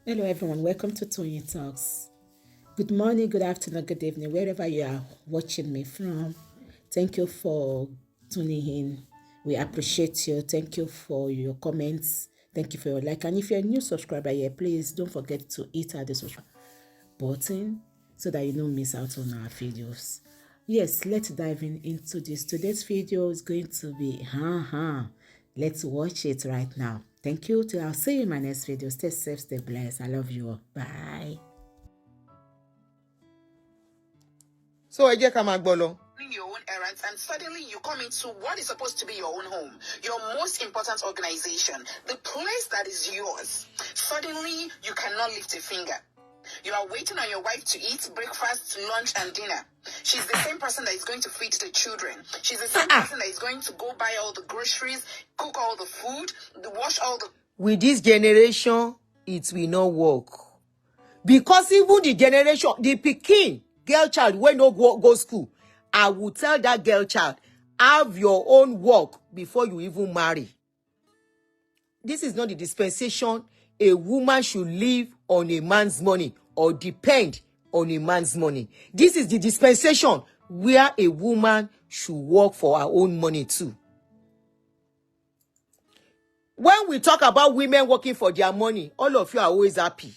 Hello everyone, welcome to Tony Talks. Good morning, good afternoon, good evening, wherever you are watching me from. Thank you for tuning in. We appreciate you. Thank you for your comments. Thank you for your like. And if you're a new subscriber here, please don't forget to hit the subscribe button so that you don't miss out on our videos. Yes, let's dive into this. Today's video is going to be let's watch it right now. Thank you. I'll see you in my next video. Stay safe, stay blessed. I love you all. Bye. So I just come and go your own errands, and suddenly you come into what is supposed to be your own home, your most important organization, the place that is yours. Suddenly you cannot lift a finger. You are waiting on your wife to eat breakfast, lunch, and dinner. She's the same person that is going to feed the children. She's the same person that is going to go buy all the groceries, cook all the food, wash all the... With this generation, it will not work. Because even the generation, the pikin, girl child, when no go school, I will tell that girl child, have your own work before you even marry. This is not the dispensation a woman should live on a man's money or depend on a man's money. This is the dispensation where a woman should work for her own money too. When we talk about women working for their money, all of you are always happy.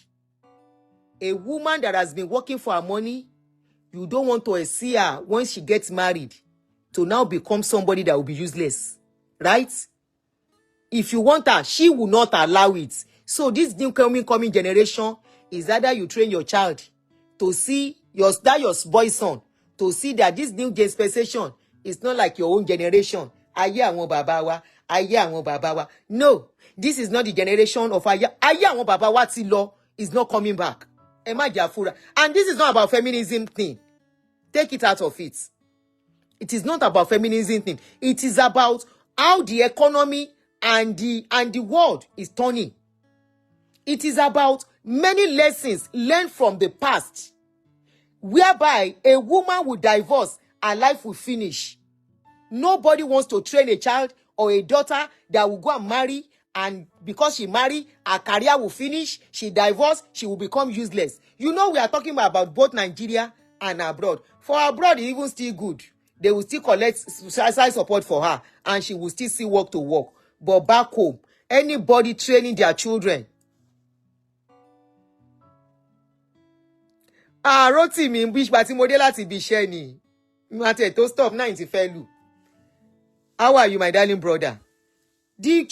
A woman that has been working for her money, you don't want to see her when she gets married to now become somebody that will be useless. Right? If you want her, she will not allow it. So this new coming generation is either you train your child to see your boy's son, to see that this new dispensation is not like your own generation. Ayé àwọn bàbá wa, ayé àwọn bàbá wa. No, this is not the generation of ayé àwọn bàbá wa tí lọ is not coming back. Ẹ má jẹ́ àfúrà. And this is not about feminism thing. Take it out of it. It is not about feminism thing. It is about how the economy and the world is turning. It is about many lessons learned from the past, whereby a woman will divorce, her life will finish. Nobody wants to train a child or a daughter that will go and marry, and because she marry, her career will finish, she divorce, she will become useless. You know, we are talking about both Nigeria and abroad. For abroad, it's even still good. They will still collect side support for her, and she will still see work to work. But back home, anybody training their children. Roti mi bish bati model láti bi iṣẹ́ ni. Mate to stop 90 felu. How are you, my darling brother? The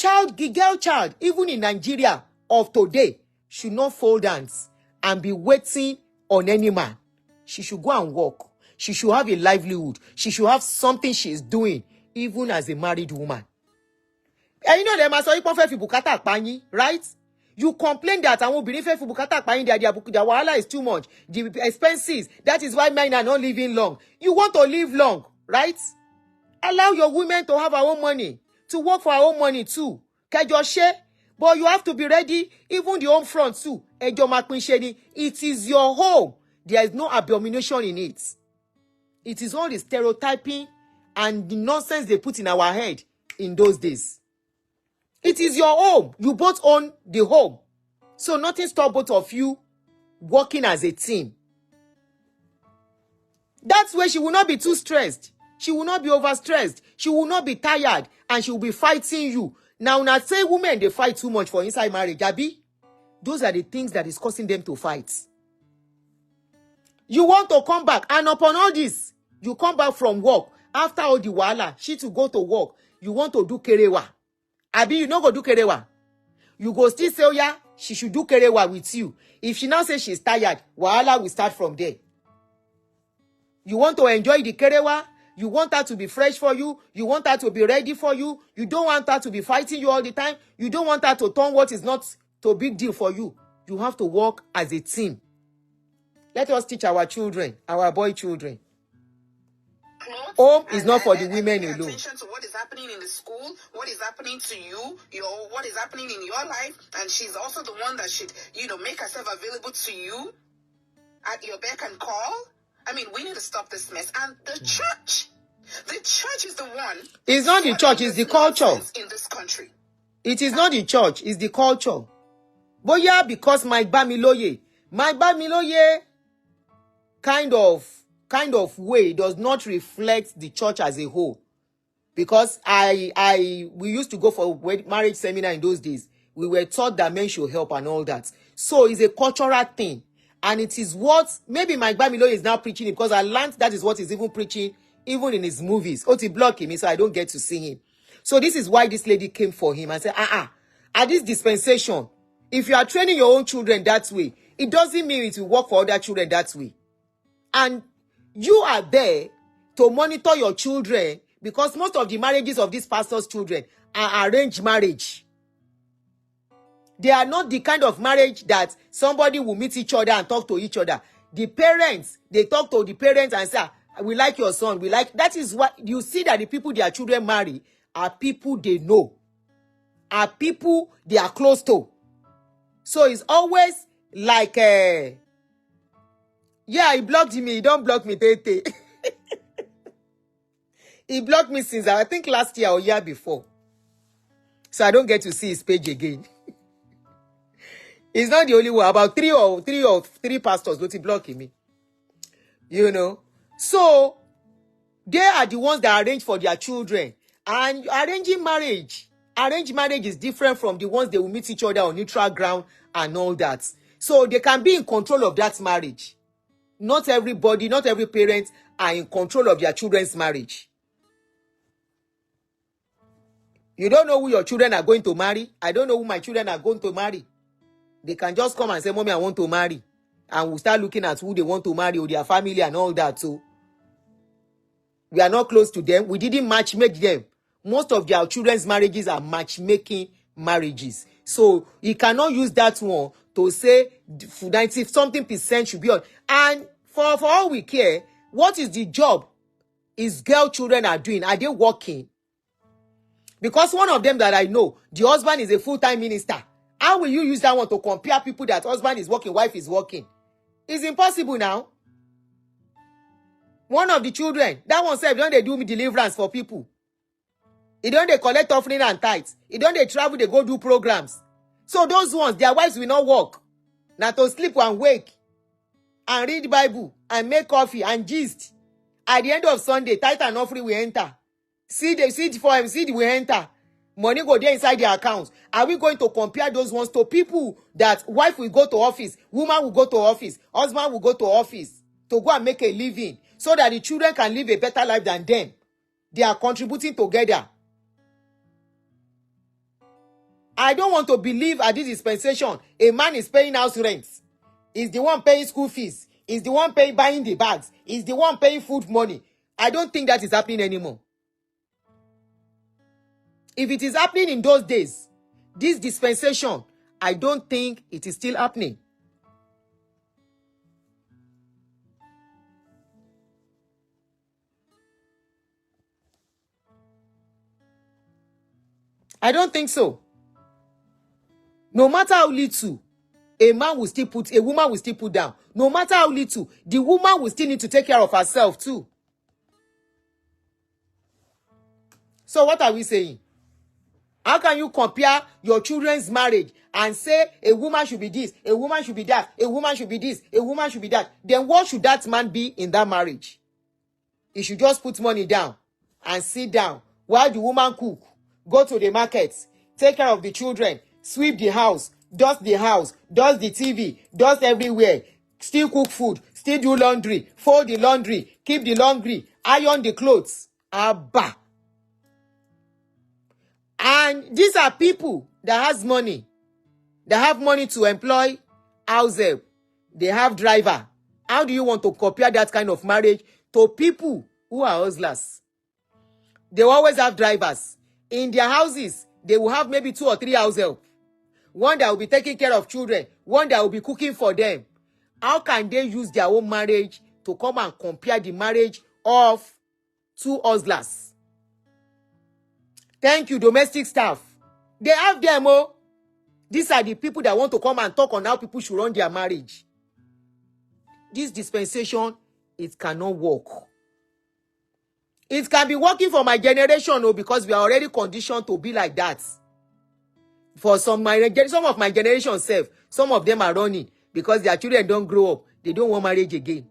girl child, even in Nigeria of today, should not fold hands and be waiting on any man. She should go and work. She should have a livelihood. She should have something she is doing, even as a married woman. And you know, them as you fi bùkátà pa yín, right? You complain that àwọn obìnrin fẹ́ fi bùkátà pa yín, their wahala is too much, the expenses. That is why men are not living long. You want to live long, right? Allow your women to have her own money, to work for her own money too. Kẹjọ ṣe, but you have to be ready, even the home front too. Ẹjọ́ máa pín ṣe ni. It is your home. There is no abomination in it. It is all the stereotyping and the nonsense they put in our head in those days. It is your home. You both own the home. So nothing stops both of you working as a team. That's where she will not be too stressed. She will not be overstressed. She will not be tired. And she will be fighting you. Now, not say women, they fight too much for inside marriage. Abi, those are the things that is causing them to fight. You want to come back. And upon all this, you come back from work. After all the wahala, she to go to work. You want to do kerewa. Abi, you no go do kerewa. You go still say, oh yeah, she should do kerewa with you. If she now says she's tired, wahala will start from there. You want to enjoy the kerewa. You want her to be fresh for you. You want her to be ready for you. You don't want her to be fighting you all the time. You don't want her to turn what is not so big deal for you. You have to work as a team. Let us teach our children, our boy children. Home is not for the women alone. Attention to what is happening in the school, what is happening to you, what is happening in your life, and she's also the one that should, make herself available to you at your beck and call. I mean, we need to stop this mess. And the church is the one. It's not the church, it's the culture in this country. It is not the church, it's the culture. Boya, because my Bamiloye kind of way does not reflect the church as a whole. Because we used to go for marriage seminar in those days. We were taught that men should help and all that. So it's a cultural thing. And it is what maybe my Bamiloye is now preaching, because I learned that is what he's even preaching, even in his movies. Aunty blocking me, so I don't get to see him. So this is why this lady came for him and said, at this dispensation, if you are training your own children that way, it doesn't mean it will work for other children that way. And you are there to monitor your children, because most of the marriages of these pastors' children are arranged marriage. They are not the kind of marriage that somebody will meet each other and talk to each other. The parents, they talk to the parents and say, we like your son, we like... That is what you see, that the people their children marry are people they know, are people they are close to. So it's always like, yeah, he blocked me, he don't block me, Tete. He blocked me since, I think, last year or year before. So I don't get to see his page again. He's not the only one. About three pastors don't blocking me. You know. So they are the ones that arrange for their children. And arranged marriage is different from the ones they will meet each other on neutral ground and all that. So they can be in control of that marriage. Not everybody, not every parent are in control of their children's marriage. You don't know who your children are going to marry. I don't know who my children are going to marry. They can just come and say, Mommy, I want to marry. And we'll start looking at who they want to marry or their family and all that. So we are not close to them. We didn't matchmake them. Most of their children's marriages are matchmaking marriages. So you cannot use that one to say 90-something% should be on. And for all we care, what is the job his girl children are doing? Are they working? Because one of them that I know, the husband is a full-time minister. How will you use that one to compare people that husband is working, wife is working? It's impossible now. One of the children, that one said, don't they do deliverance for people? It don't they collect offering and tithes? It don't they travel, they go do programs? So those ones, their wives will not work. Now to sleep and wake and read Bible and make coffee and gist. At the end of Sunday, tithe and offering will enter. Seed will enter. Money go there inside their accounts. Are we going to compare those ones to people that wife will go to office, woman will go to office, husband will go to office to go and make a living so that the children can live a better life than them? They are contributing together. I don't want to believe at this dispensation a man is paying house rent, is the one paying school fees, is the one buying the bags, is the one paying food money. I don't think that is happening anymore. If it is happening in those days, this dispensation, I don't think it is still happening. I don't think so. No matter how little, a woman will still put down. No matter how little, the woman will still need to take care of herself too. So what are we saying? How can you compare your children's marriage and say a woman should be this, a woman should be that, a woman should be this, a woman should be that? Then what should that man be in that marriage? He should just put money down and sit down while the woman cook, go to the market, take care of the children, sweep the house, dust the TV, dust everywhere, still cook food, still do laundry, fold the laundry, keep the laundry, iron the clothes. Abba. And these are people that has money. They have money to employ house help. They have driver. How do you want to compare that kind of marriage to people who are hustlers? They always have drivers. In their houses, they will have maybe 2 or 3 house help. One that will be taking care of children. One that will be cooking for them. How can they use their own marriage to come and compare the marriage of 2 hustlers? Thank you, domestic staff. They have them, oh. These are the people that want to come and talk on how people should run their marriage. This dispensation, it cannot work. It can be working for my generation, oh, because we are already conditioned to be like that. For some of my generation self, some of them are running because their children don't grow up. They don't want marriage again.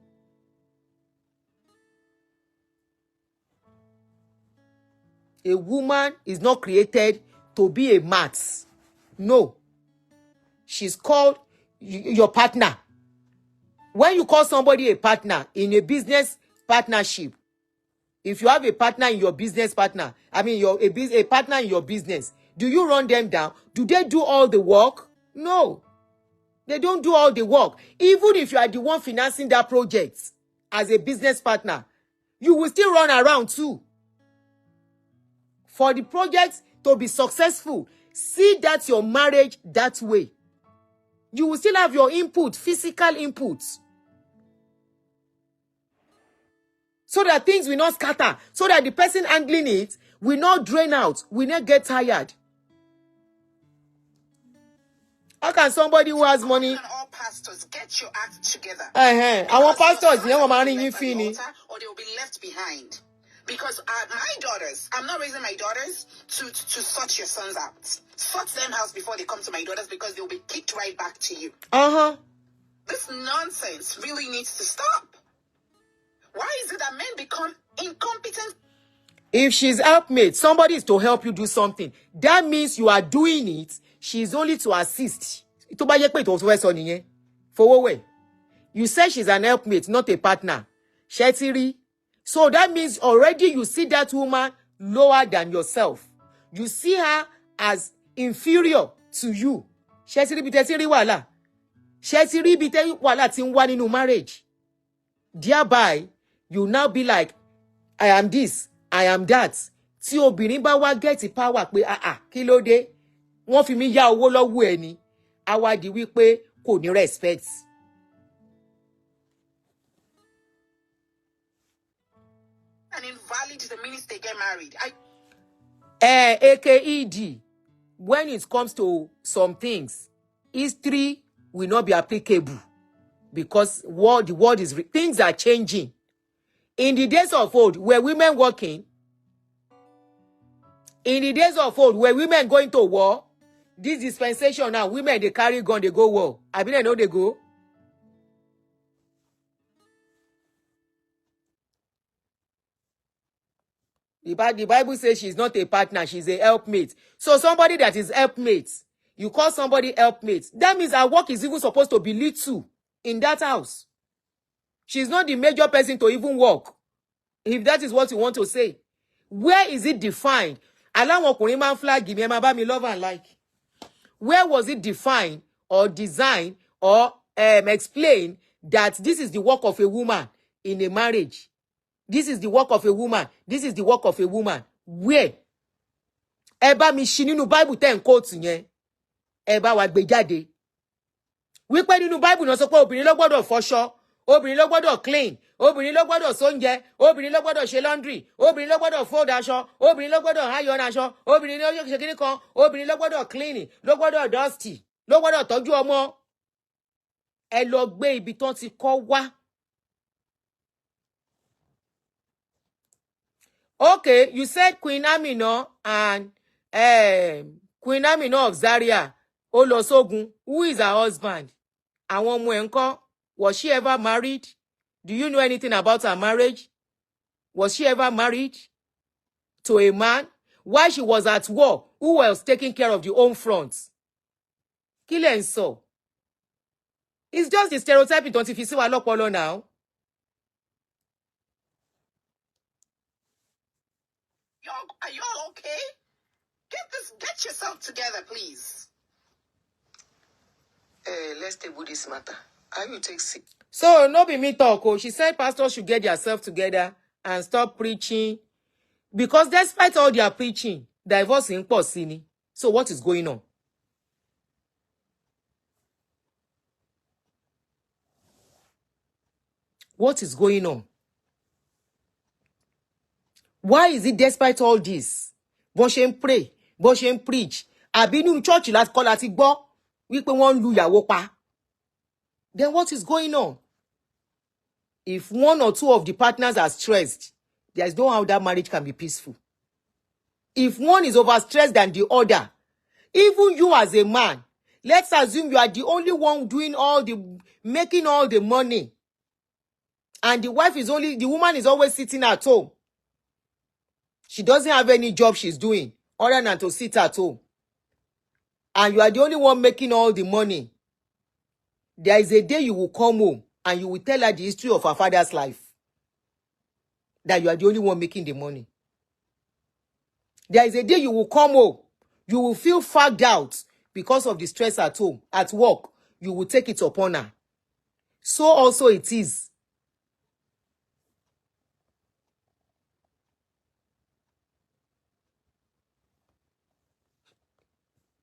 A woman is not created to be a mat. No. She's called your partner. When you call somebody a partner in a business partnership, if you have a partner in your business partner, a partner in your business, do you run them down? Do they do all the work? No. They don't do all the work. Even if you are the one financing that project as a business partner, you will still run around too. For the project to be successful, see that your marriage that way. You will still have your input, physical input. So that things will not scatter. So that the person handling it will not drain out, will not get tired. How can somebody who has money... All pastors get your act together. Our pastors, you know, or they will be left behind. Because my daughters, I'm not raising my daughters to sort your sons out. Sort them out before they come to my daughters because they'll be kicked right back to you. This nonsense really needs to stop. Why is it that men become incompetent? If she's helpmate, somebody is to help you do something. That means you are doing it. She's only to assist. You say she's an helpmate, not a partner. Shetiri. So that means already you see that woman lower than yourself. You see her as inferior to you. Shetiri bitesiri wala. Shetiri bitesiri wala tinwa nínú marriage. Thereby, you now be like, I am this, I am that. Tí obìnrin bá wá get power pé kí ló dé? Wọ́n fi mí yá owó lọ́wọ́ ẹ ni. A wá di wípé kò ní respect. And invalid the minute they get married. AKED, when it comes to some things, history will not be applicable because the world is things are changing. In the days of old, were women working? In the days of old, were women going to war? This dispensation now, women, they carry gun, they go war. I mean, I know they go. The Bible says she's not a partner, she's a helpmate. So somebody that is helpmate, you call somebody helpmate. That means her work is even supposed to be little in that house. She's not the major person to even work. If that is what you want to say. Where is it defined? Allow ọkùnrin man flag me, Bamiloye and like. Where was it defined or designed or explained that this is the work of a woman in a marriage? This is the work of a woman. This is the work of a woman. Where? Eba mi ṣí nínú Bible ten quotes yẹn. Eba wa gbé jáde. Wípé nínú Bible náà sọ pé obìnrin ló gbọ́dọ̀ fọṣọ, obìnrin ló gbọ́dọ̀ clean, obìnrin ló gbọ́dọ̀ ṣoúnjẹ, obìnrin ló gbọ́dọ̀ ṣe laundry, obìnrin ló gbọ́dọ̀ fold aṣọ, obìnrin ló gbọ́dọ̀ iron aṣọ, obìnrin ló ṣe kíní kan, obìnrin ló gbọ́dọ̀ clean, ló gbọ́dọ̀ dusty, ló gbọ́dọ̀ tọ́jú ọmọ. Ẹ lọ gbé ibi tán ti kọ́ wá. Okay, you said Queen Amina and Queen Amina of Zaria, Olosogun, who is her husband? Àwọn ọmọ ẹ̀ ńkọ́? Was she ever married? Do you know anything about her marriage? Was she ever married to a man? While she was at war, who was taking care of the home front? Kí lẹ̀ ń sọ? It's just the stereotype ìtàn ti fi sí wa lọ́pọlọ now. Are y'all okay? Get yourself together, please. Let's table this matter. How you take sick? So, no be me talk. Oh. She said pastors should get themselves together and stop preaching. Because despite all their preaching, divorce in Posini. So what is going on? What is going on? Why is it despite all this? Bó ṣe ń pray, bó ṣe ń preach. Àbí nínú church láti kọ́ láti gbọ́ wípé wọ́n ń lu ìyàwó pa. Then what is going on? If one or two of the partners are stressed, there is no how that marriage can be peaceful. If one is overstressed than the other, Even you as a man, let's assume you are the only one making all the money. And the woman is always sitting at home. She doesn't have any job she's doing other than to sit at home. And you are the only one making all the money. There is a day you will come home and you will tell her the history of her father's life. That you are the only one making the money. There is a day you will come home. You will feel fagged out because of the stress at home, at work. You will take it upon her. So also it is.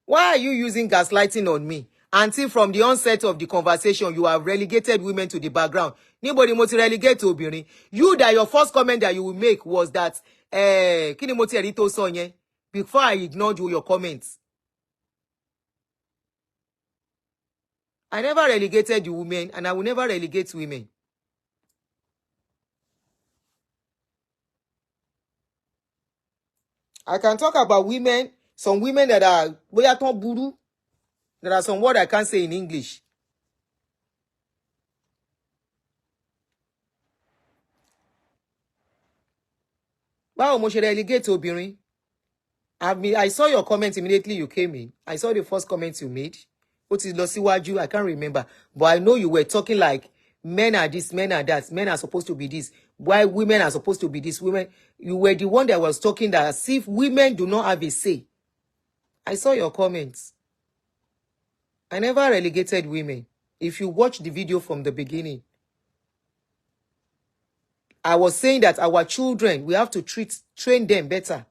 Why are you using gaslighting on me? Until from the onset of the conversation, you have relegated women to the background. Nobody must relegate to obìnrin. You that your first comment that you will make was that, kini mo ti rí tó sọ yẹn? Before I ignored your comments. I never relegated the women, and I will never relegate women. I can talk about women, some women that are bóyá tán burú. There are some words I can't say in English. Báwo mo ṣe relegate obìnrin? I saw your comment immediately you came in. I saw the first comment you made. What is lọ síwájú? I can't remember. But I know you were talking like men are this, men are that. Men are supposed to be this. Why women are supposed to be this? Women, you were the one that was talking that as if women do not have a say. I saw your comments. I never relegated women. If you watch the video from the beginning, I was saying that our children, we have to train them better.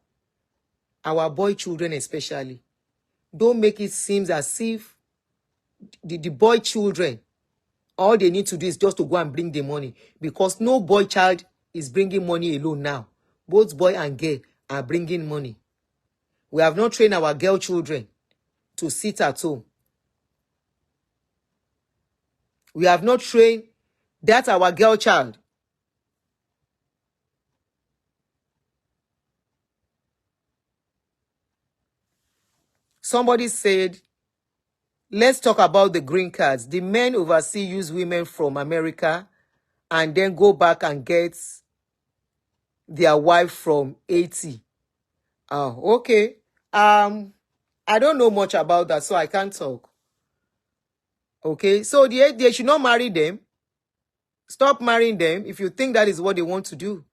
Our boy children especially. Don't make it seem as if the boy children, all they need to do is just to go and bring the money. Because no boy child is bringing money alone now. Both boy and girl are bringing money. We have not trained our girl children to sit at home. We have not trained that our girl child. Somebody said, let's talk about the green cards. The men overseas use women from America and then go back and get their wife from Haiti. Oh, okay. I don't know much about that, so I can't talk. Okay, so they should not marry them. Stop marrying them if you think that is what they want to do.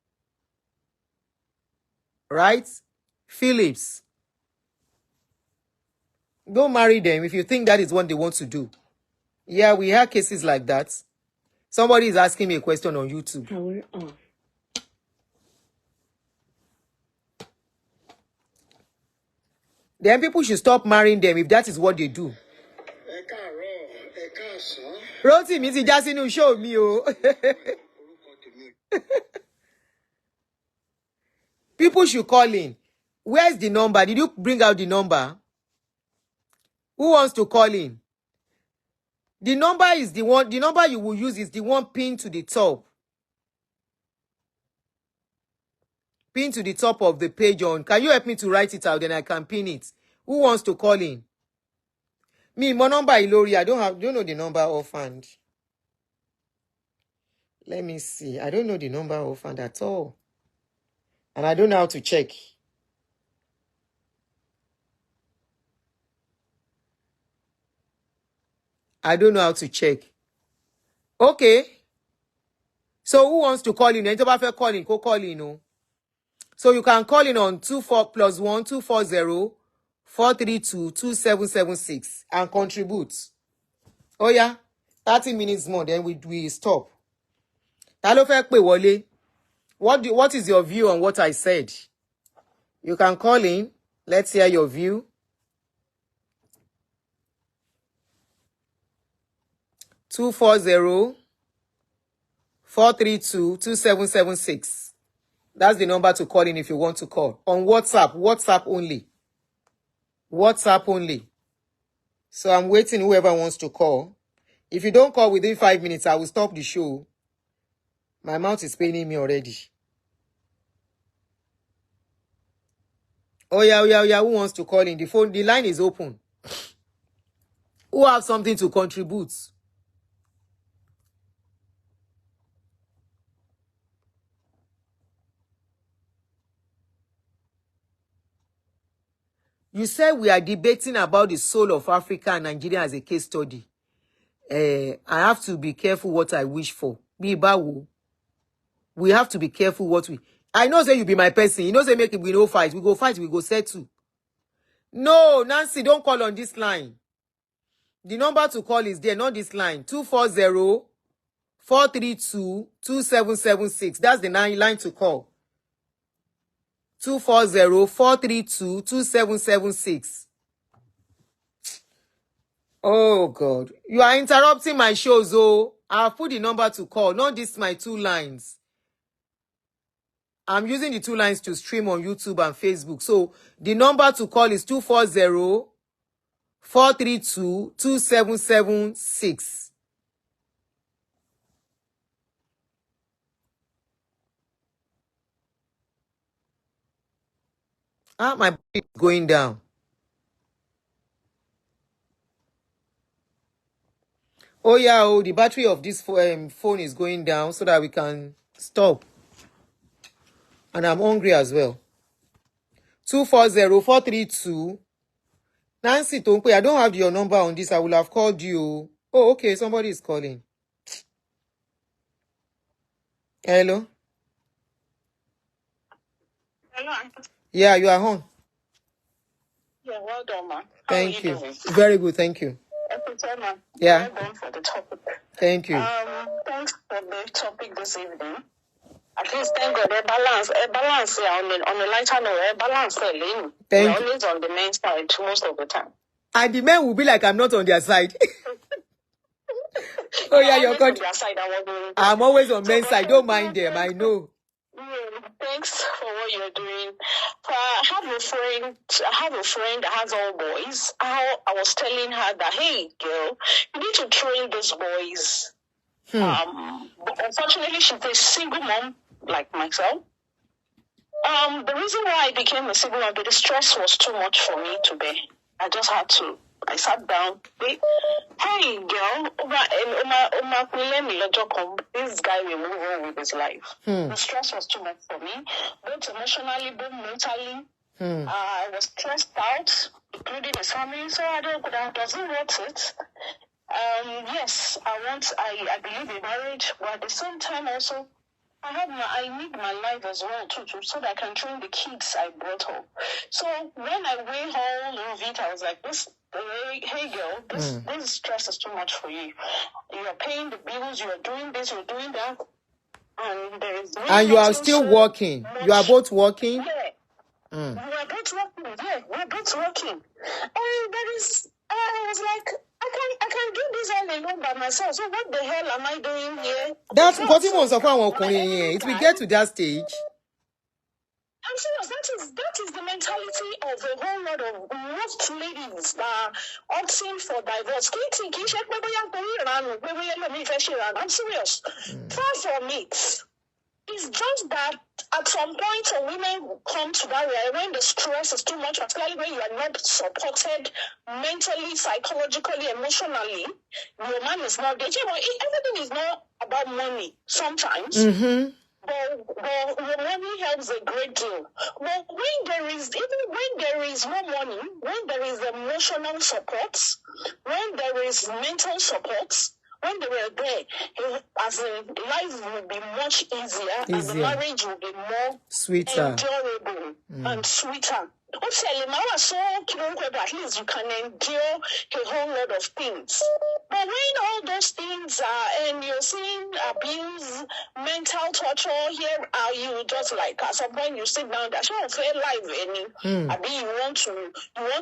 Right? Phillips. Don't marry them if you think that is what they want to do. Yeah, we have cases like that. Somebody is asking me a question on YouTube. Power off. Then people should stop marrying them if that is what they do. Roti mi ti já sínú show mi o. People should call in. Where's the number? Did you bring out the number? Who wants to call in? The number is the number you will use is the one pinned to the top. Pin to the top of the page on. Can you help me to write it out? Then I can pin it. Who wants to call in? Me, my number Ilori. I don't know the number offhand. Let me see. I don't know the number offhand at all. And I don't know how to check. I don't know how to check. Okay. So who wants to call in? Any call in, go call in. No. So you can call in on 24+1 240 432 2776 and contribute. Oh yeah, 30 minutes more, then we stop. Ta ló fẹ́ pè wọlé? What is your view on what I said? You can call in. Let's hear your view. 240 432 2776. That's the number to call in if you want to call. On WhatsApp only. WhatsApp only. So I'm waiting whoever wants to call. If you don't call within 5 minutes, I will stop the show. My mouth is paining me already. Oh yeah. Who wants to call in? The line is open. Who have something to contribute? You said we are debating about the soul of Africa and Nigeria as a case study. I have to be careful what I wish for. We have to be careful what we... I know say you be my person. You know say make it we no fight. We go fight, we go settle. No, Nancy, don't call on this line. The number to call is there, not this line. 240-432-2776. That's the line to call. 240-432-2776. Oh, God. You are interrupting my shows, oh. I've put the number to call, not this my 2 lines. I'm using the 2 lines to stream on YouTube and Facebook. So the number to call is 240-432-2776. My battery is going down. Oh yeah, the battery of this phone is going down so that we can stop. And I'm hungry as well. 240-432. Nancy Tonkwe, I don't have your number on this. I will have called you. Oh, okay. Somebody is calling. Hello? Hello. Yeah, you are on. Yeah, well done, man. Thank you. Very good, thank you. Yeah. Well done for the topic. Thank you. Thanks for the topic this evening. At least thank God, a balance on a lighter note, a balance. They're always on the men's side most of the time. And the men will be like, I'm not on their side. Oh yeah, you're on their side. I'm always on men's side. Don't mind them. I know. Thanks for what you're doing. I have a friend that has all boys. I was telling her that, hey, girl, you need to train those boys. But unfortunately, she's a single mom like myself. The reason why I became a single mom, the stress was too much for me to bear. I sat down. Hey, girl, this guy will move on with his life. The stress was too much for me, both emotionally, both mentally. I was stressed out, including his family, so I don't know, does it worth it? Yes, I believe in marriage, but at the same time also, I need my life as well too, so that I can train the kids I brought up. So when I weigh all of it, I was like, hey girl, this stress is too much for you. You're paying the bills, you're doing this, you're doing that, and there is and you are still working. You are both working. Yeah. We are both working. Yeah, we're both working. And there is, I was like, I can do this all alone by myself. So what the hell am I doing here? That's what he wants. It will get to that stage. I'm serious. That is the mentality of a whole lot of most ladies that are opting for divorce. I'm serious. Far from it. It's just that at some point, women come to that way when the stress is too much, particularly when you are not supported mentally, psychologically, emotionally. Your man is not there. Everything is not about money sometimes. But your money helps a great deal. But when there is no money, when there is emotional support, when there is mental support, when they were there, as in life will be much easier. And the marriage will be more sweeter, endurable, and sweeter. At least you can endure a whole lot of things. But when all those things are, and you're seeing abuse, mental torture, here are you just like at some point you sit down, that's not fair life any. I mean, you want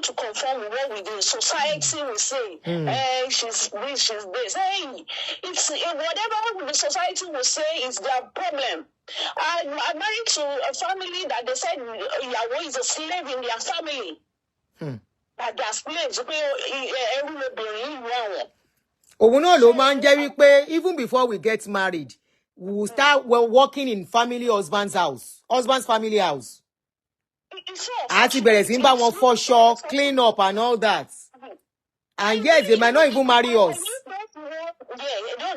to conform with what the society will say. Hey, she's this, she's this. Hey, it's whatever the society will say is their problem. I'm married to a family that they said Yahweh is a slave in their family. That they are slaves. Even before we get married, we will start working in husband's family house. It's so Àti bẹ̀rẹ̀ sí ń bá wọn fọṣọ, clean up and all that. And yes, they might not even marry us.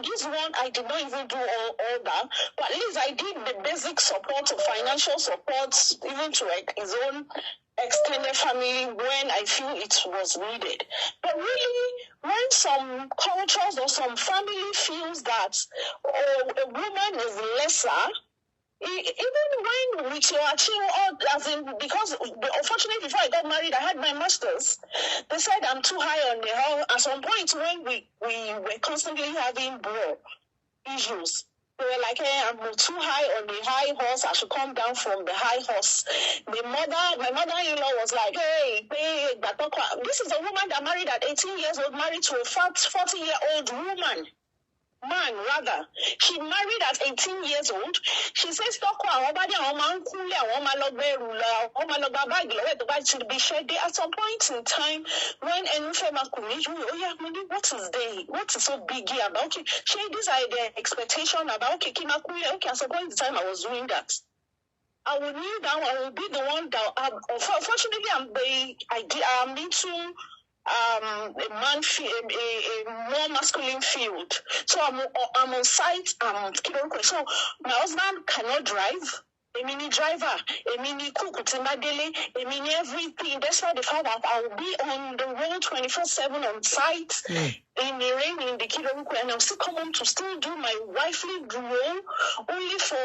This one I did not even do all that. But at least I did the basic support, financial support, even to his own extended family when I feel it was needed. But really, when some cultures or some family feels that a woman is lesser, even when with your as in, because unfortunately before I got married I had my masters, they said I'm too high on the hill. At some point when we were constantly having bro issues, they were like, hey, I'm too high on the high horse, I should come down from the high horse. My mother-in-law was like, hey, this is a woman that married at 18 years old, married to a 40-year-old woman. Man, rather, she married at 18 years old. She says, at some point in time, when what is there? What is so big here about? Okay, these are the expectation about okay, at some point in time, I was doing that. I will kneel down. I will be the one that. Unfortunately, I'm into a more masculine field. So I'm on site. So my husband cannot drive. A mini driver, a mini cook, a mini everything. That's why the fact that I will be on the road 24/7 on site in the rain, in the kiddo, and I'm still coming to still do my wifely role only for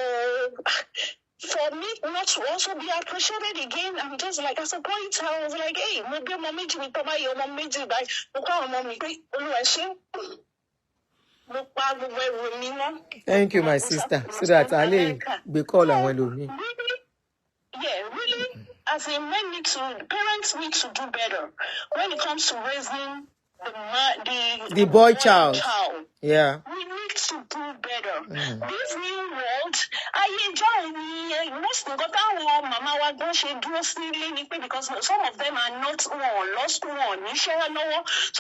me not to also be appreciated again. I'm just like, at a point, I was like, hey, maybe mommy to be probably your mommy to buy, Thank you, my sister. So that Ali be called and well me. Really, as a man parents need to do better when it comes to raising the boy child. Yeah. We need to do better. This new world, I enjoy most of the mama wa don't she do sleeping because some of them are not lost one. So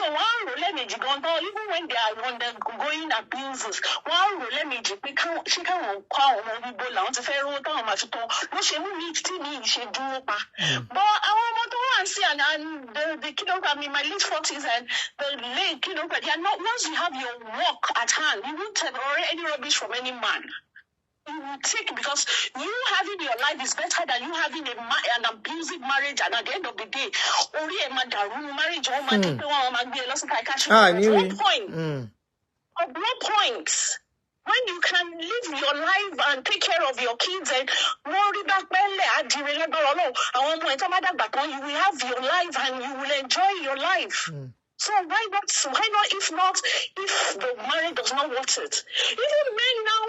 one let me even when they are undergoing abuses, one let me she can't call to fair no she need to she do but I want to see and the kiddo I'm in my late 40s and the late kiddo they are not once you have your work at hand, you won't tolerate any rubbish from any man. You will take because you having your life is better than you having an abusive marriage, and at the end of the day, only a marriage at no point when you can live your life and take care of your kids and worry back you will have your life and you will enjoy your life. So why not if the marriage does not want it? Even men now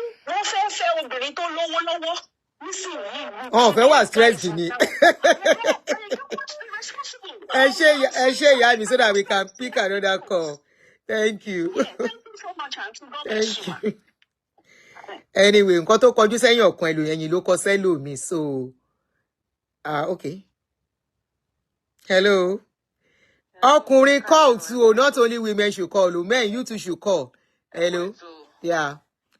oh, if I was stressed in it. I share Yami so that we can pick another call. Thank you. Thank you so much, Aunty. God bless you. Anyway, nǹkan tó kọjú sẹ́yìn ọ̀kan ẹlòyẹn ló kọ sẹ́lòmí so okay. Hello. Ọkùnrin call too, not only women should call, men you too should call. Hello. Yeah.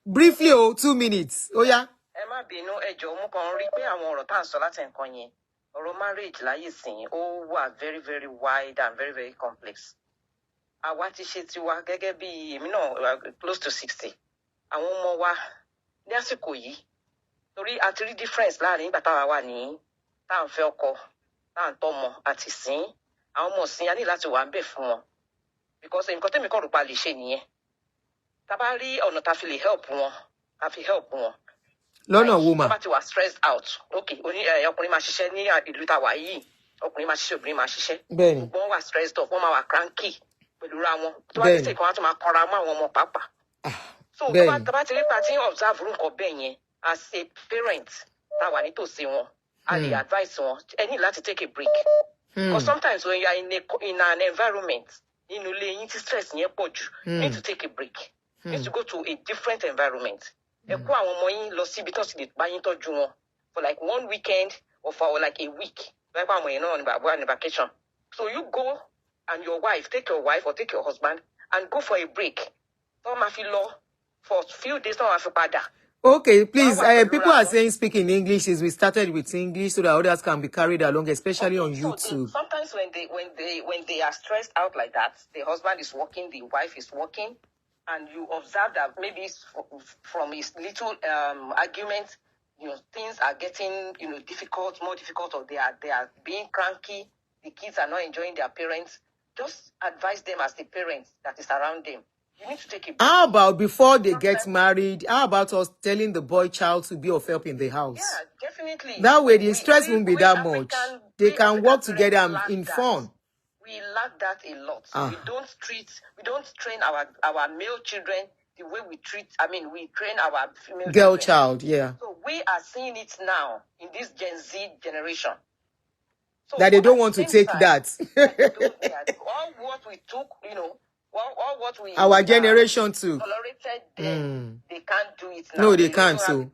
Briefly 2 minutes. Oh yeah. Ẹ má bínú ẹ jọ̀ọ́ mo kàn rí pé àwọn ọ̀rọ̀ tá à ń sọ láti nǹkan yẹn ọ̀rọ̀ marriage láyé sìn ó wà very very wide and very very complex. Àwa ti ṣe tiwa gẹ́gẹ́ bí èmi náà close to 60. Àwọn ọmọ wa ní àsìkò yìí torí a ti rí difference láàrin ìgbà táwa wà ní tá à ń fẹ́ ọkọ tá à ń tọ́mọ àti sìn àwọn ọmọ sìn a ní láti wà ń bẹ̀ fún wọn because nǹkan tẹ́mi kọ́ rò pa lè ṣe nìyẹn. Tá bá rí ọ̀nà tá fi lè help wọn ká fi help wọn. Lọ́nà wo mà? Tá bá ti wà stressed out okay ọkùnrin máa ṣiṣẹ́ ní ìlú tàwa yìí ọkùnrin máa ṣiṣẹ́ obìnrin máa ṣiṣẹ́. Bẹ́ẹ̀ni. Wọ́n wà stressed up wọ́n máa wà cranky pẹ̀lú ra wọn tó bá ti ṣe kí wọ́n á tún máa kọra mọ́ àwọn ọmọ pàápàá. So tó bá ti rí pa tí observe nǹkan bẹ́ẹ̀ yẹn as a parent tá wà nítòsí wọn a lè advise wọn ẹ ní láti take a break. Because sometimes when you are in an environment nínú ilé yín tí stress yẹn pọ̀ jù you need to take a break. You need to go to a different environment. Ẹ kó àwọn ọmọ yín lọ síbi tó sì lè bá yín tọ́jú wọn for like one weekend or for like a week. Like àwọn èèyàn náà wà ní vacation. So you go and your wife, take your wife or take your husband and go for a break. Tó máa fi lọ for few days tó máa fi padà. Okay, please. People are saying speak in English. Is we started with English so that others can be carried along, especially on YouTube. So sometimes when they are stressed out like that, the husband is working, the wife is working, and you observe that maybe from his little argument, things are getting difficult, more difficult, or they are being cranky. The kids are not enjoying their parents. Just advise them as the parents that is around them. You need to take a break. How about before they get married? How about us telling the boy child to be of help in the house? Yeah, definitely. That way the stress won't be that much. They can work together and in fun. We lack that a lot. We don't train our male children the way we train our female girl children. Child, yeah. So we are seeing it now in this Gen Z generation. So that they don't want to take that. All what we took, all what we our generation too tolerated then, they can't do it now. No, they can't. So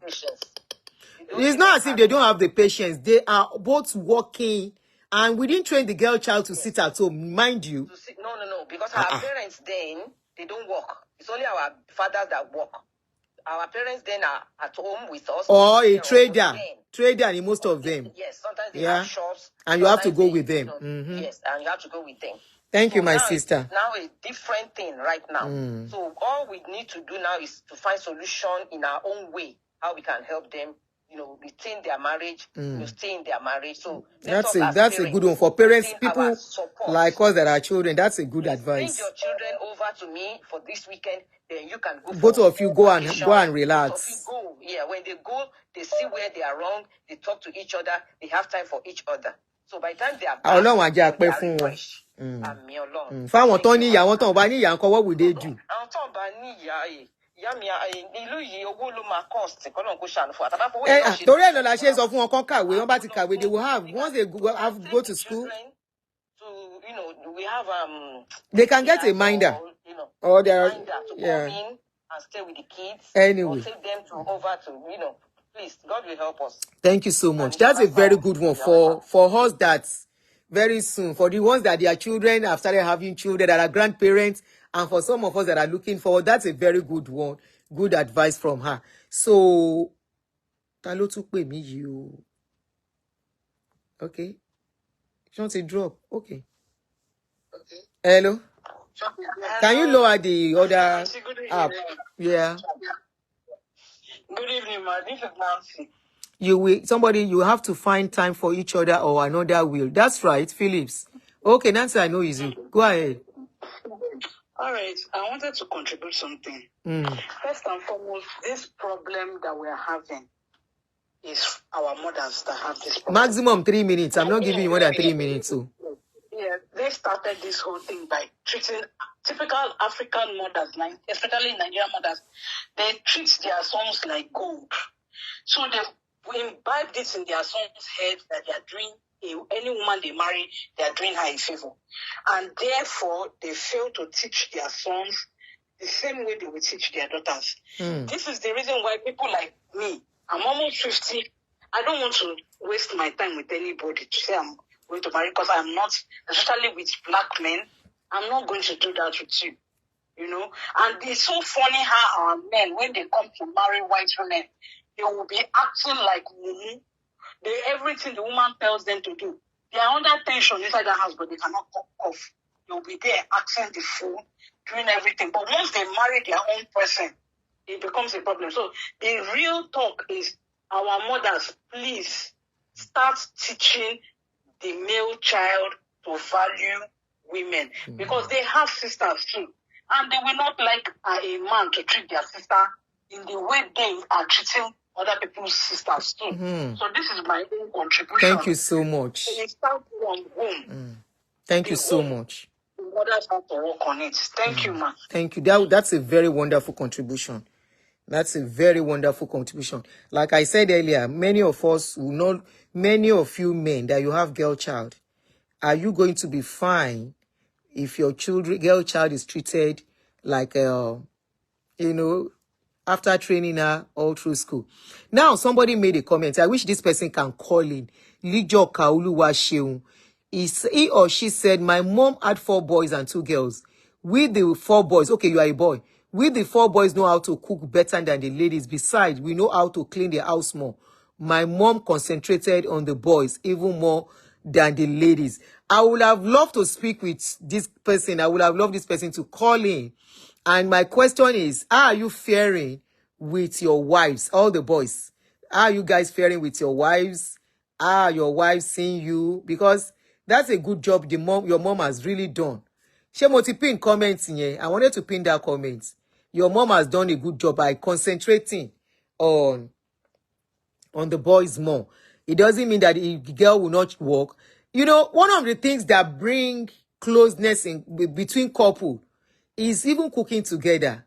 it's not as if they don't have the patience. They are both working, and we didn't train the girl child to sit at home, mind you. No, because our parents then, they don't work. It's only our fathers that work. Our parents then are at home with us. Or a trader in most of them. Yes, sometimes they have shops. And you have to go with them. Yes, and you have to go with them. Thank you, my sister. Now a different thing right now. So all we need to do now is to find solution in our own way, how we can help them, retain their marriage, stay in their marriage. So that's a good one for parents, people like us that are children. That's a good advice. Bring your children over to me for this weekend. Then you can go. Both of you go and relax. Both of you go. Yeah, when they go, they see where they are wrong. They talk to each other. They have time for each other. So by the time they are back, they are fresh. Fáwọn tó ní ìyá, àwọn tó bá ní ìyá ńkọ́, what would they do? Àwọn tó bá ní ìyá mi ìlú yìí owó ló máa cost kọ́nà kó ṣàánú fún àtàbá fowó ìlú. Torí ẹ̀ lọ la ṣe sọ fún wọn kán kàwé, wọ́n bá ti kàwé, they will have once they go to school. We have they can get a minder. Or they are to come in and stay with the kids. Anyway. Or take them over to please, God will help us. Thank you so much. That's a very good one for us that very soon, for the ones that their children have started having children, that are grandparents, and for some of us that are looking forward, that's a very good one. Good advice from her. So, talo tún pè mí yìí o. Okay. She wants a drop. Okay. Hello. Can you lower the other app? Yeah. Good evening, ma. This is Nancy. You have to find time for each other or another will. That's right, Phillips. Okay, Nancy, I know is you. Go ahead. All right. I wanted to contribute something. First and foremost, this problem that we are having is our mothers that have this problem. Maximum 3 minutes. I'm not giving you more than 3 minutes. So. Yeah, they started this whole thing by treating typical African mothers, especially Nigerian mothers, they treat their sons like gold. So they imbibe this in their sons' heads that they are doing, any woman they marry, they are doing her a favor. And therefore, they fail to teach their sons the same way they will teach their daughters. This is the reason why people like me, I'm almost 50, I don't want to waste my time with anybody to say I'm going to marry, because I'm not, especially with black men, I'm not going to do that with you, And it's so funny how our men, when they come to marry white women, they will be acting like mumu. Everything the woman tells them to do, they are under tension inside the house, but they cannot come off. They'll be there acting the fool, doing everything. But once they marry their own person, it becomes a problem. So the real talk is, our mothers, please start teaching the male child to value women, because they have sisters too, and they will not like a man to treat their sister in the way they are treating other people's sisters too. So this is my own contribution. Thank you so much. It starts from home. Thank you so much. Mothers have to work on it. Thank you, ma. Thank you. That's a very wonderful contribution. That's a very wonderful contribution. Like I said earlier, many of us will not, many of you men that you have girl child, are you going to be fine if your girl child is treated like, after training her all through school? Now, somebody made a comment. I wish this person can call in. Lijo Kauluwa Sheung. He or she said, my mom had 4 boys and 2 girls. With the 4 boys, okay, you are a boy. We, the 4 boys, know how to cook better than the ladies. Besides, we know how to clean the house more. My mom concentrated on the boys even more than the ladies. I would have loved to speak with this person. I would have loved this person to call in. And my question is, how are you faring with your wives, all the boys? How are you guys faring with your wives? How are your wives seeing you? Because that's a good job your mom has really done. Ṣé mo ti pin comment yẹn? I wanted to pin that comment. Your mom has done a good job by concentrating on the boys more. It doesn't mean that the girl will not work. You know, one of the things that bring closeness between couple is even cooking together,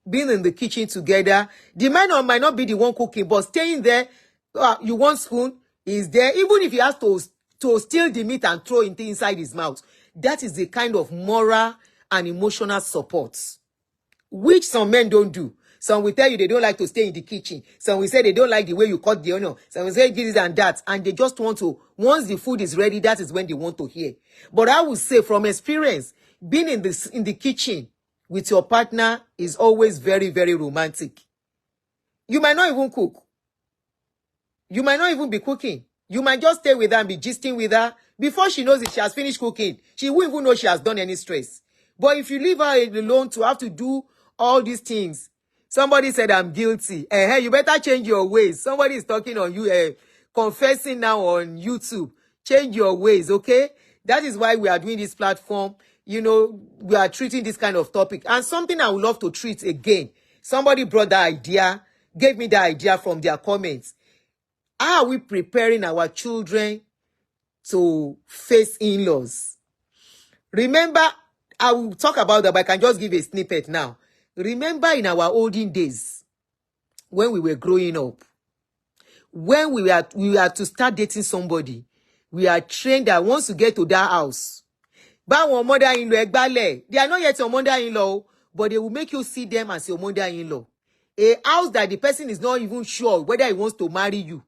being in the kitchen together. The man might not be the one cooking, but staying there, you want spoon, is there. Even if he has to steal the meat and throw it inside his mouth, that is the kind of moral and emotional support, which some men don't do. Some will tell you they don't like to stay in the kitchen. Some will say they don't like the way you cut the onion. Some will say this and that. And they just want to, once the food is ready, that is when they want to hear. But I would say from experience, being in the kitchen with your partner is always very, very romantic. You might not even cook. You might not even be cooking. You might just stay with her and be gisting with her. Before she knows it, she has finished cooking. She won't even know she has done any stress. But if you leave her alone to have to do all these things, somebody said, I'm guilty. Hey, you better change your ways. Somebody is talking on you, confessing now on YouTube. Change your ways, okay? That is why we are doing this platform. You know, we are treating this kind of topic. And something I would love to treat again. Somebody brought that idea, gave me the idea from their comments. How are we preparing our children to face in-laws? Remember, I will talk about that, but I can just give a snippet now. Remember in our olden days, when we were growing up, when we were to start dating somebody, we are trained that once you get to that house, they are not yet your mother-in-law, but they will make you see them as your mother-in-law. A house that the person is not even sure whether he wants to marry you.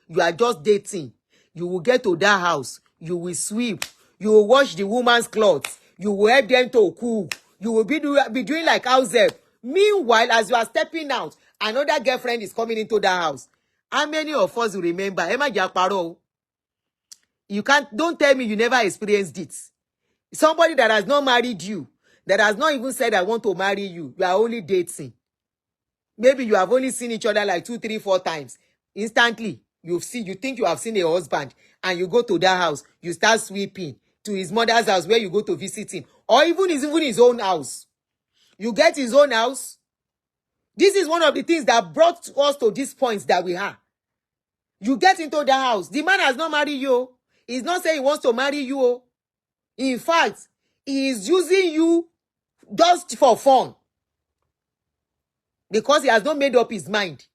You are just dating. You will get to that house. You will sweep. You will wash the woman's clothes. You will help them to cook. You will be doing like house help. Meanwhile, as you are stepping out, another girlfriend is coming into that house. How many of us will remember? Emma Jakparo. Don't tell me you never experienced it. Somebody that has not married you, that has not even said, I want to marry you. You are only dating. Maybe you have only seen each other like 2, 3, 4 times. Instantly, you think you have seen a husband, and you go to that house, you start sweeping to his mother's house where you go to visit him, or even his own house. You get his own house. This is one of the things that brought us to this point that we are. You get into the house. The man has not married you. He's not saying he wants to marry you. In fact, he is using you just for fun. Because he has not made up his mind.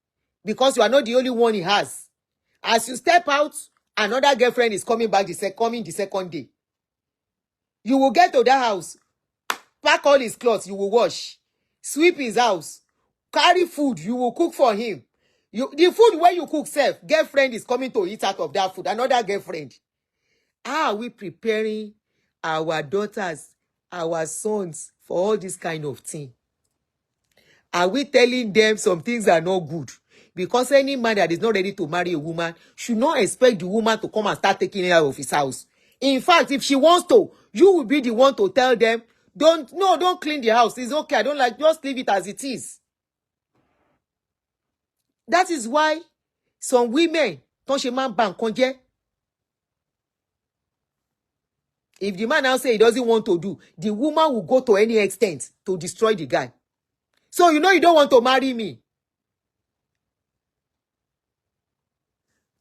Because you are not the only one he has. As you step out, another girlfriend is coming back the second day. You will get to that house, pack all his clothes, you will wash, sweep his house, carry food, you will cook for him. The food where you cook self, girlfriend is coming to eat out of that food, another girlfriend. How are we preparing our daughters, our sons for all this kind of thing? Are we telling them some things are not good? Because any man that is not ready to marry a woman should not expect the woman to come and start taking her out of his house. In fact, if she wants to, you will be the one to tell them, don't clean the house. It's okay. I don't like, just leave it as it is. That is why some women, if the man now say he doesn't want to do, the woman will go to any extent to destroy the guy. So you know you don't want to marry me.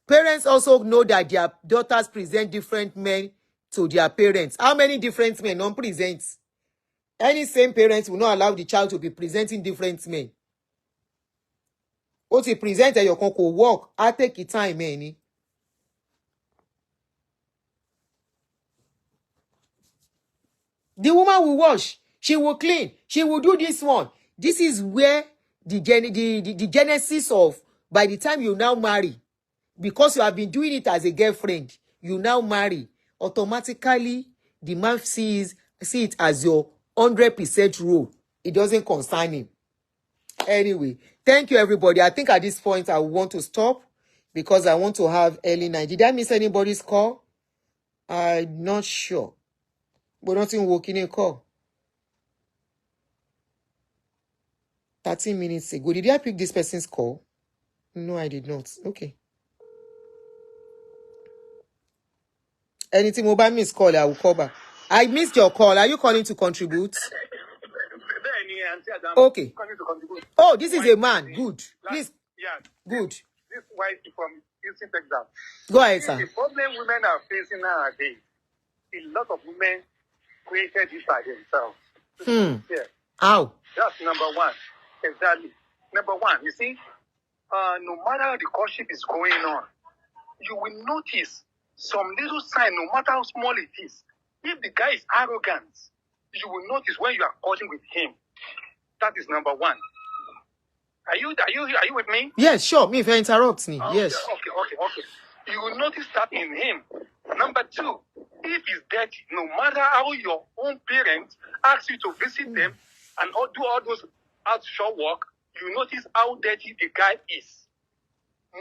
Parents also know that their daughters present different men to their parents. How many different men don't present? Any same parents will not allow the child to be presenting different men. What you present your conco work, I take it time, man. The woman will wash, she will clean, she will do this one. This is where the genesis of, by the time you now marry, because you have been doing it as a girlfriend, you now marry, automatically the man see it as your 100% role. It doesn't concern him. Anyway, thank you, everybody. I think at this point I want to stop because I want to have early night. Did I miss anybody's call? I'm not sure. But nothing working in call. 13 minutes ago. Did I pick this person's call? No, I did not. Okay. Anything mobile miss call, I will call back. I missed your call. Are you calling to contribute? Okay. Oh, this is a man. Good. Please. Yeah. Good. This wife from Houston, Texas. Go ahead, sir. The problem women are facing nowadays, a lot of women created this by themselves. Yeah. How? That's number one. Exactly. Number one, you see, no matter how the courtship is going on, you will notice some little sign, no matter how small it is. If the guy is arrogant, you will notice when you are courting with him. That is number one. Are you with me? Yes, sure. Me if you interrupt me. Yes. Okay. You will notice that in him. Number two, if he's dirty, no matter how your own parents ask you to visit them and do all those outshore work, you notice how dirty the guy is.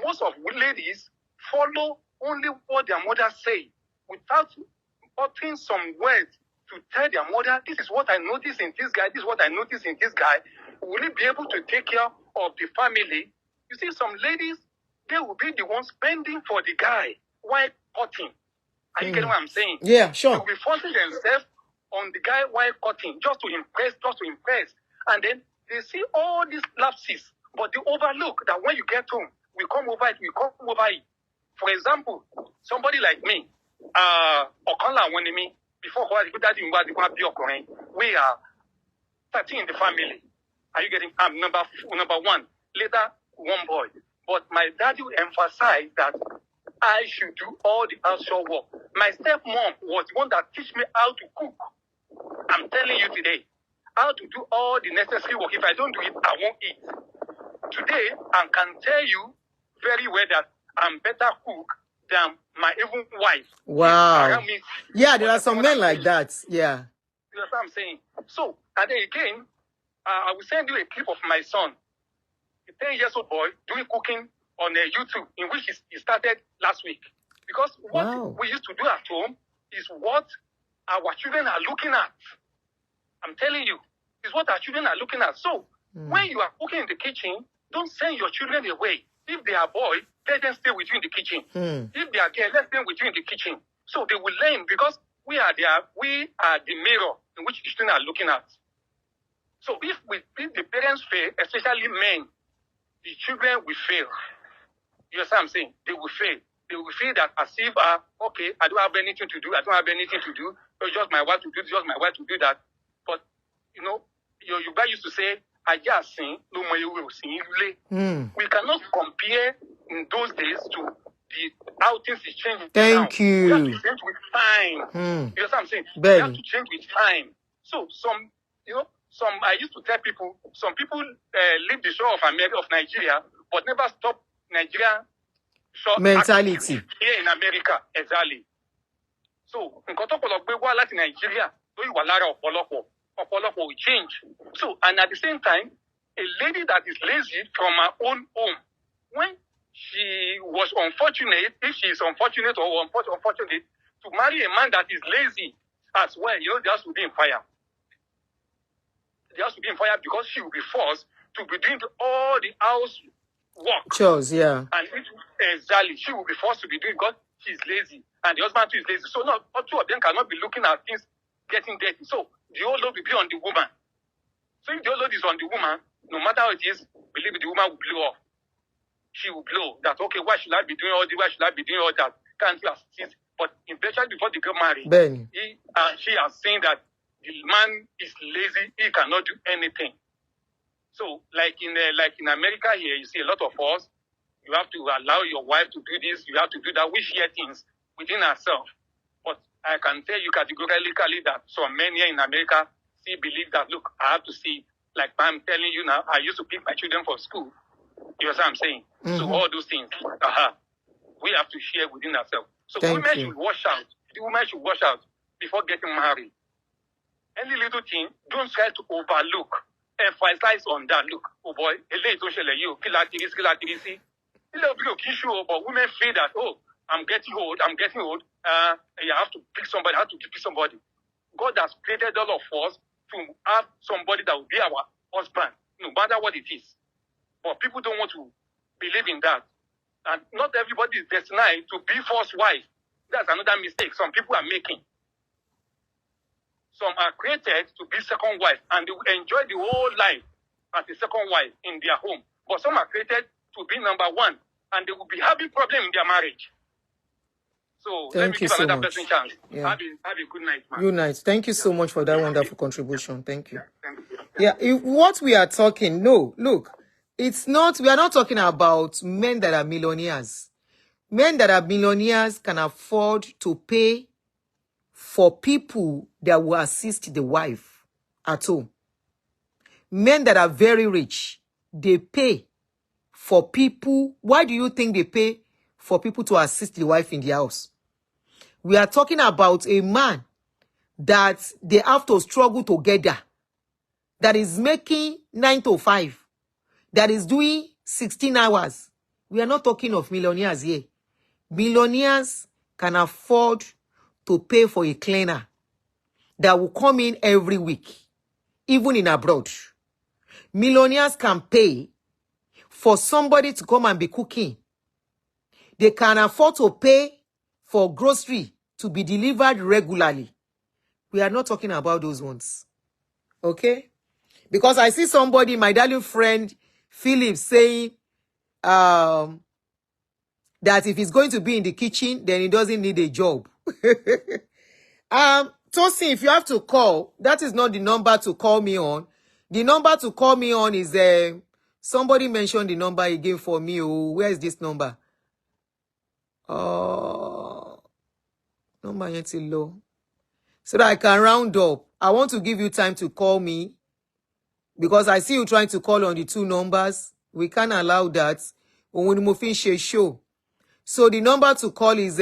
Most of ladies follow only what their mother say without uttering some words to tell their mother, this is what I noticed in this guy, this is what I noticed in this guy. Will he be able to take care of the family? You see, some ladies, they will be the ones spending for the guy while cutting. Are you getting what I'm saying? Yeah, sure. They will be forcing themselves on the guy while cutting, just to impress. And then they see all these lapses, but they overlook that when you get home, we come over it. For example, somebody like me, Okanla Wenimi, before we are 13 in the family. Are you getting? I'm number one. Later, one boy. But my daddy emphasized that I should do all the outshore work. My stepmom was the one that teach me how to cook. I'm telling you today, how to do all the necessary work. If I don't do it, I won't eat. Today, I can tell you very well that I'm better cook than my even wife. Wow. Yeah, there are some men like that. Yeah. You know what I'm saying? So, and then again, I will send you a clip of my son, a 10-year-old boy, doing cooking on YouTube, in which he started last week. Because what we used to do at home is what our children are looking at. I'm telling you, it's what our children are looking at. So, when you are cooking in the kitchen, don't send your children away. If they are boys, let them stay with you in the kitchen. If they are girls, let them with you in the kitchen. So they will learn, because we are the mirror in which children are looking at. So if the parents fail, especially men, the children will fail. You know what I'm saying? They will fail. They will feel that as if, okay, I don't have anything to do. It's just my wife to do this, just my wife to do that. But, you know, your guy used to say, I just sing, no more you will sing. We cannot compare in those days to how things is changing. Thank you. We have to change with time. You know what I'm saying? We have to change with time. So I used to tell people, some people leave the shore of Nigeria, but never stop Nigeria mentality here in America. Exactly. So, in Nigeria, will change. So, and at the same time, a lady that is lazy from her own home, when she was unfortunate, if she is unfortunate or unfortunate, to marry a man that is lazy as well, you know, they have to be in fire. They have to be in fire because she will be forced to be doing all the house work. Chores, yeah. And exactly, she will be forced to be doing because she's lazy, and the husband too is lazy. So not all two of them cannot be looking at things getting dirty. So the whole load will be on the woman. So if the whole load is on the woman, no matter how it is, believe me, the woman will blow off. She will blow that, okay, why should I be doing all this? Why should I be doing all that? Can't you assist? But eventually, before they get married, she has seen that the man is lazy. He cannot do anything. So, like in America here, you see a lot of us. You have to allow your wife to do this. You have to do that. We share things within ourselves. But I can tell you categorically that some men here in America believe that, look, I have to see. Like I'm telling you now, I used to pick my children from school. You know what I'm saying? So all those things, we have to share within ourselves. So women should watch out. The women should watch out before getting married. Any little thing, don't try to overlook. emphasize on that. Look, oh boy, but women feel that, oh, I'm getting old. You have to pick somebody, God has created all of us to have somebody that will be our husband, no matter what it is. But people don't want to believe in that. And not everybody is destined to be first wife. That's another mistake some people are making. Some are created to be second wife, and they will enjoy the whole life as a second wife in their home. But some are created to be number one, and they will be having problem in their marriage. So let me give another person a chance. Yeah. Have a good night, man. Good night. Thank you so much for that wonderful contribution. Thank you. What we are talking, look, it's not, we are not talking about men that are millionaires. Men that are millionaires can afford to pay for people that will assist the wife at home. Men that are very rich, they pay for people. Why do you think they pay for people to assist the wife in the house? We are talking about a man that they have to struggle together, that is making 9 to 5, that is doing 16 hours. We are not talking of millionaires here. Millionaires can afford to pay for a cleaner that will come in every week, even in abroad. Millionaires can pay for somebody to come and be cooking. They can afford to pay for grocery to be delivered regularly. We are not talking about those ones. Okay? Because I see somebody, my darling friend, Philip, saying that if he's going to be in the kitchen, then he doesn't need a job. Tosin, if you have to call, that is not the number to call me on. The number to call me on is, somebody mentioned the number again for me. Oh, where is this number? Number yet low. So that I can round up. I want to give you time to call me, because I see you trying to call on the 2 numbers. We can't allow that. When we finish a show. So the number to call is,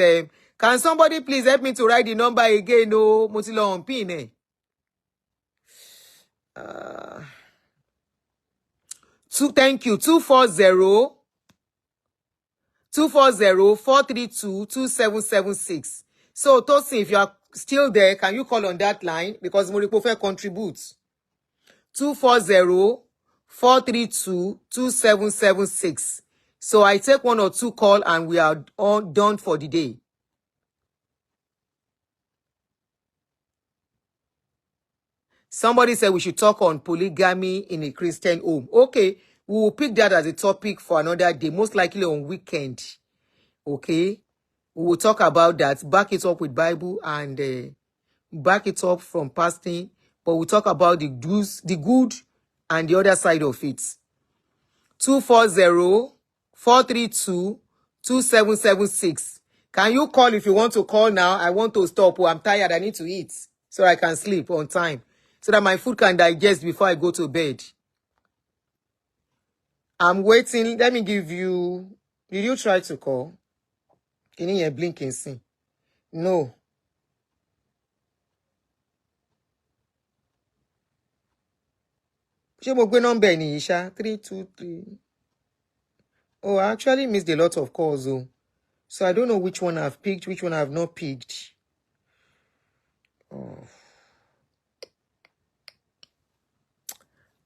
can somebody please help me to write the number again? No, Motilo on pin. Thank you. 240-432-2776. So Tosin, if you are still there, can you call on that line? Because Moripofe contributes. 240-432-2776. So I take 1 or 2 calls and we are all done for the day. Somebody said we should talk on polygamy in a Christian home. Okay, we will pick that as a topic for another day, most likely on weekend. Okay, we will talk about that, back it up with Bible and back it up from fasting, but we'll talk about the good and the other side of it. 240-432-2776. Can you call if you want to call now? I want to stop. Oh, I'm tired. I need to eat so I can sleep on time, so that my food can digest before I go to bed. I'm waiting. Let me give you... Did you try to call? Can you hear blinking? See? No. Number 323. Oh, I actually missed a lot of calls, though. So I don't know which one I've picked, which one I've not picked. Oh.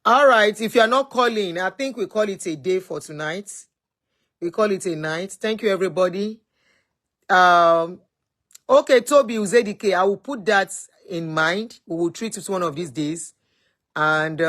All right, if you are not calling, I think we call it a day for tonight. We call it a night. Thank you, everybody. Okay, Toby Uzedike, I will put that in mind. We will treat it one of these days. And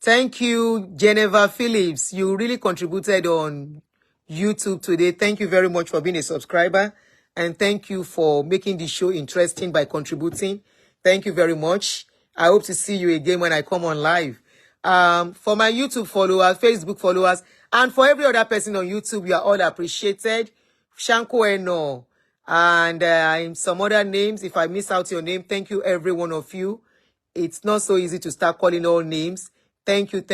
thank you, Geneva Phillips. You really contributed on YouTube today. Thank you very much for being a subscriber. And thank you for making the show interesting by contributing. Thank you very much. I hope to see you again when I come on live. For my YouTube followers, Facebook followers, and for every other person on YouTube, you are all appreciated. Shanko Eno, and some other names. If I miss out your name, thank you, every one of you. It's not so easy to start calling all names. Thank you,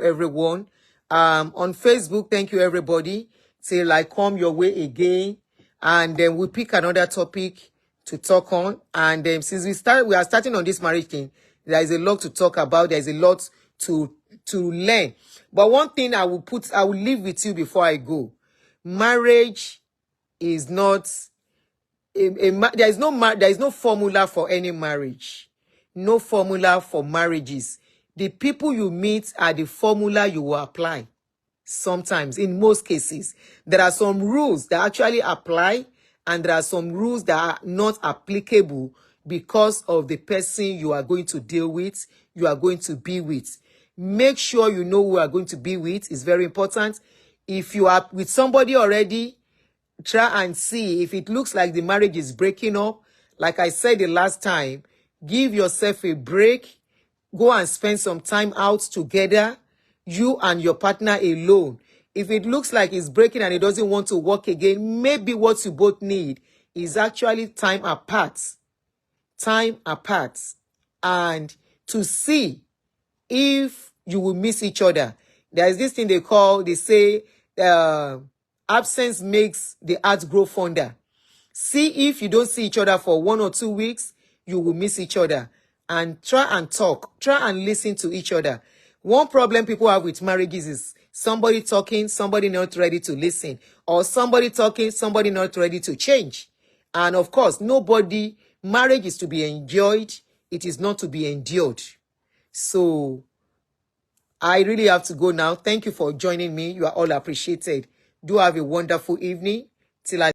everyone. On Facebook, thank you, everybody. Till I come your way again, and then we'll pick another topic to talk on. And since we are starting on this marriage thing, There is a lot to talk about. There is a lot to learn. But one thing I will leave with you before I go. Marriage is not there is no formula for any marriage. No formula for marriages. The people you meet are the formula you will apply. Sometimes, in most cases, there are some rules that actually apply, and there are some rules that are not applicable because of the person you are going to deal with, you are going to be with. Make sure you know who you are going to be with. It's very important. If you are with somebody already, try and see if it looks like the marriage is breaking up. Like I said the last time, give yourself a break. Go and spend some time out together, you and your partner alone. If it looks like it's breaking and it doesn't want to work again, maybe what you both need is actually time apart. Time apart. And to see if you will miss each other. There is this thing they say, absence makes the heart grow fonder. See if you don't see each other for 1 or 2 weeks, you will miss each other. And try and talk. Try and listen to each other. One problem people have with marriages is somebody talking, somebody not ready to listen. Or somebody talking, somebody not ready to change. And of course, marriage is to be enjoyed. It is not to be endured. So, I really have to go now. Thank you for joining me. You are all appreciated. Do have a wonderful evening. Till I